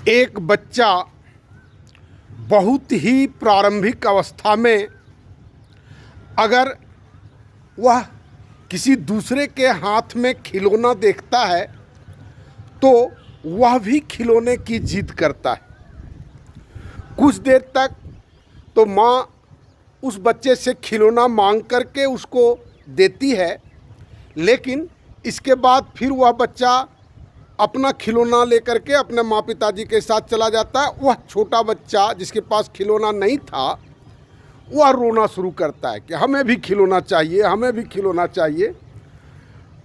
एक बच्चा बहुत ही प्रारंभिक अवस्था में अगर वह किसी दूसरे के हाथ में खिलौना देखता है तो वह भी खिलौने की जिद करता है। कुछ देर तक तो माँ उस बच्चे से खिलौना मांग करके उसको देती है, लेकिन इसके बाद फिर वह बच्चा अपना खिलौना लेकर के अपने माँ पिताजी के साथ चला जाता है। वह छोटा बच्चा जिसके पास खिलौना नहीं था वह रोना शुरू करता है कि हमें भी खिलौना चाहिए, हमें भी खिलौना चाहिए।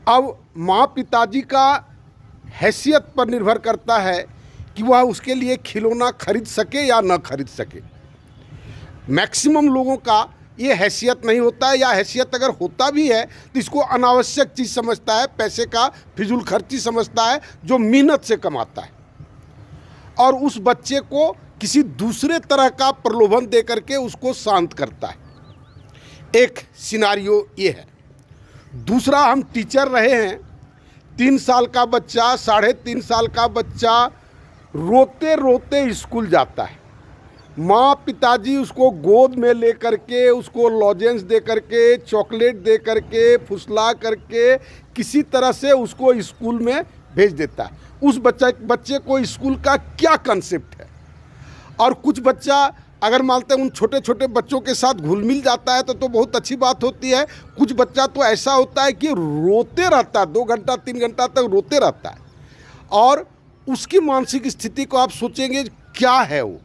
अब माँ पिताजी का हैसियत पर निर्भर करता है कि वह उसके लिए खिलौना खरीद सके या न खरीद सके। मैक्सिमम लोगों का ये हैसियत नहीं होता है, या हैसियत अगर होता भी है तो इसको अनावश्यक चीज़ समझता है, पैसे का फिजूल खर्ची समझता है जो मेहनत से कमाता है, और उस बच्चे को किसी दूसरे तरह का प्रलोभन दे करके उसको शांत करता है। एक सिनारियो ये है। दूसरा, हम टीचर रहे हैं, 3 साल का बच्चा, 3.5 साल का बच्चा रोते रोते स्कूल जाता है। माँ पिताजी उसको गोद में ले करके, उसको लॉजेंस दे करके, चॉकलेट दे करके, फुसला करके किसी तरह से उसको स्कूल में भेज देता है। उस बच्चे को स्कूल का क्या कंसेप्ट है। और कुछ बच्चा अगर मानते हैं उन छोटे छोटे बच्चों के साथ घुल मिल जाता है तो बहुत अच्छी बात होती है। कुछ बच्चा तो ऐसा होता है कि रोते रहता है, 2 घंटा 3 घंटा तक रोते रहता है, और उसकी मानसिक स्थिति को आप सोचेंगे क्या है वो,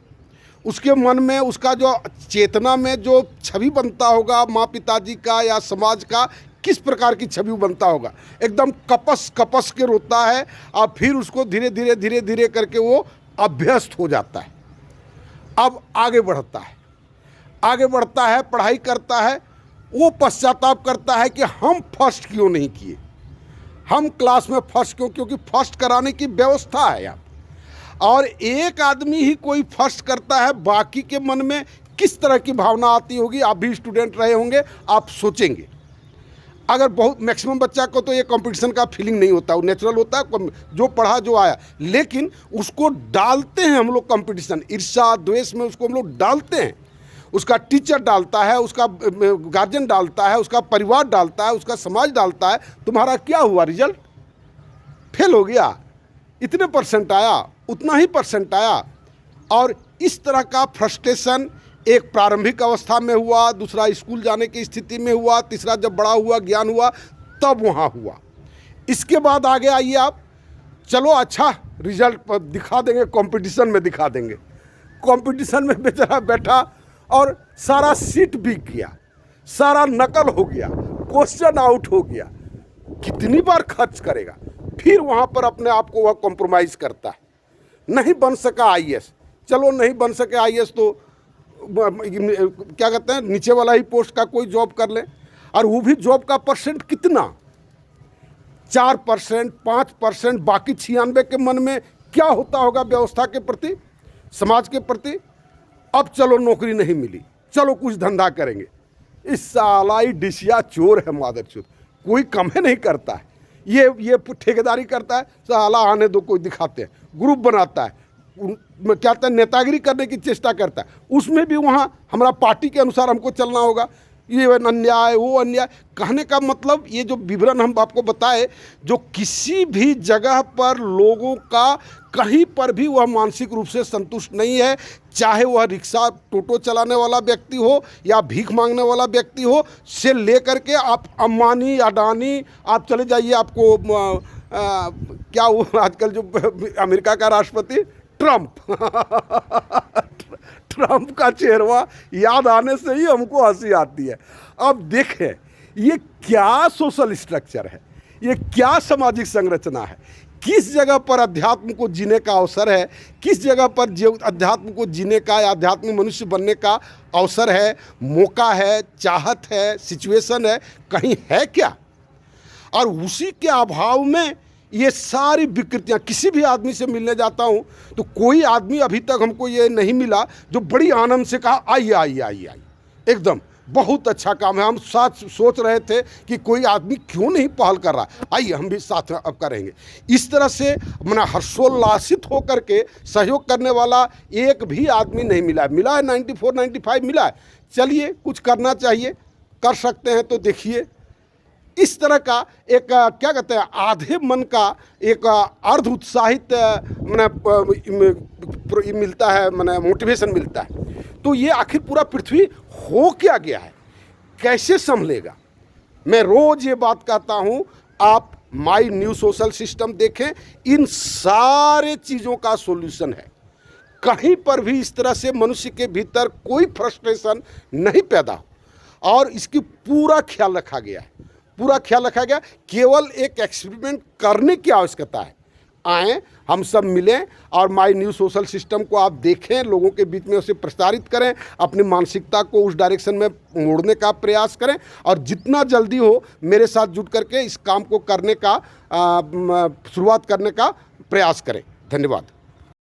उसके मन में, उसका जो चेतना में जो छवि बनता होगा माँ पिताजी का या समाज का, किस प्रकार की छवि बनता होगा। एकदम कपस कपस के रोता है, और फिर उसको धीरे धीरे करके वो अभ्यस्त हो जाता है। अब आगे बढ़ता है, पढ़ाई करता है, वो पश्चाताप करता है कि हम फर्स्ट क्यों नहीं किए, हम क्लास में फर्स्ट क्यों, क्योंकि फर्स्ट कराने की व्यवस्था है यहाँ। और एक आदमी ही कोई फर्स्ट करता है, बाकी के मन में किस तरह की भावना आती होगी। आप भी स्टूडेंट रहे होंगे, आप सोचेंगे। अगर बहुत मैक्सिमम बच्चा को तो ये कंपटीशन का फीलिंग नहीं होता, वो नेचुरल होता है, जो पढ़ा जो आया, लेकिन उसको डालते हैं हम लोग कंपटीशन, ईर्ष्या द्वेष में उसको हम लोग डालते हैं। उसका टीचर डालता है, उसका गार्जियन डालता है, उसका परिवार डालता है, उसका समाज डालता है। तुम्हारा क्या हुआ, रिजल्ट फेल हो गया, इतने परसेंट आया, उतना ही परसेंट आया। और इस तरह का फ्रस्ट्रेशन एक प्रारंभिक अवस्था में हुआ, दूसरा स्कूल जाने की स्थिति में हुआ, तीसरा जब बड़ा हुआ, ज्ञान हुआ, तब वहाँ हुआ। इसके बाद आगे आइए आप, चलो अच्छा रिजल्ट दिखा देंगे, कंपटीशन में दिखा देंगे। कंपटीशन में बेचारा बैठा और सारा सीट बिक गया, सारा नकल हो गया, क्वेश्चन आउट हो गया। कितनी बार खर्च करेगा। फिर वहाँ पर अपने आप को वह कॉम्प्रोमाइज़ करता है। नहीं बन सका आईएएस, चलो नहीं बन सके आईएएस तो क्या कहते हैं, नीचे वाला ही पोस्ट का कोई जॉब कर ले। और वो भी जॉब का परसेंट कितना, 4%, 5%, बाकी 96 के मन में क्या होता होगा व्यवस्था के प्रति, समाज के प्रति। अब चलो नौकरी नहीं मिली, चलो कुछ धंधा करेंगे। इस साला ही डिसिया चोर है मादरचोद, कोई कम है नहीं करता है। ये ठेकेदारी करता है, साला आने दो, कोई दिखाते हैं, ग्रुप बनाता है, क्या कहते हैं, नेतागिरी करने की चेष्टा करता है। उसमें भी वहाँ हमारा पार्टी के अनुसार हमको चलना होगा। ये अन्याय, वो अन्याय, कहने का मतलब ये जो विवरण हम आपको बताए, जो किसी भी जगह पर लोगों का कहीं पर भी वह मानसिक रूप से संतुष्ट नहीं है, चाहे वह रिक्शा टोटो चलाने वाला व्यक्ति हो या भीख मांगने वाला व्यक्ति हो, से लेकर के आप अंबानी अडानी आप चले जाइए, आपको क्या वो आजकल जो अमेरिका का राष्ट्रपति ट्रंप ट्रंप का चेहरा याद आने से ही हमको हंसी आती है। अब देखें ये क्या सोशल स्ट्रक्चर है, ये क्या सामाजिक संरचना है, किस जगह पर अध्यात्म को जीने का अवसर है, किस जगह पर अध्यात्म को जीने का या आध्यात्मिक मनुष्य बनने का अवसर है, मौका है, चाहत है, सिचुएशन है, कहीं है क्या। और उसी के अभाव में ये सारी विकृतियाँ, किसी भी आदमी से मिलने जाता हूँ तो कोई आदमी अभी तक हमको ये नहीं मिला जो बड़ी आनंद से कहा आइए आइए आइए आइए, एकदम बहुत अच्छा काम है। हम साथ सोच रहे थे कि कोई आदमी क्यों नहीं पहल कर रहा, आइए हम भी साथ में अब करेंगे। इस तरह से मैंने हर्षोल्लासित होकर के सहयोग करने वाला एक भी आदमी नहीं मिला है। मिला है 94-95 मिला है। चलिए कुछ करना चाहिए, कर सकते हैं तो देखिए। इस तरह का एक क्या कहते हैं, आधे मन का एक अर्ध उत्साहित मैंने मिलता है, मैंने मोटिवेशन मिलता है। तो ये आखिर पूरा पृथ्वी हो क्या गया है, कैसे संभलेगा। मैं रोज ये बात कहता हूँ, आप माई न्यू सोशल सिस्टम देखें, इन सारे चीज़ों का सॉल्यूशन है। कहीं पर भी इस तरह से मनुष्य के भीतर कोई फ्रस्ट्रेशन नहीं पैदा हो, और इसकी पूरा ख्याल रखा गया है, पूरा ख्याल रखा गया। केवल एक एक्सपेरिमेंट करने की आवश्यकता है। आएँ, हम सब मिलें और माई न्यू सोशल सिस्टम को आप देखें, लोगों के बीच में उसे प्रसारित करें, अपनी मानसिकता को उस डायरेक्शन में मोड़ने का प्रयास करें, और जितना जल्दी हो मेरे साथ जुट करके इस काम को करने का शुरुआत करने का प्रयास करें। धन्यवाद।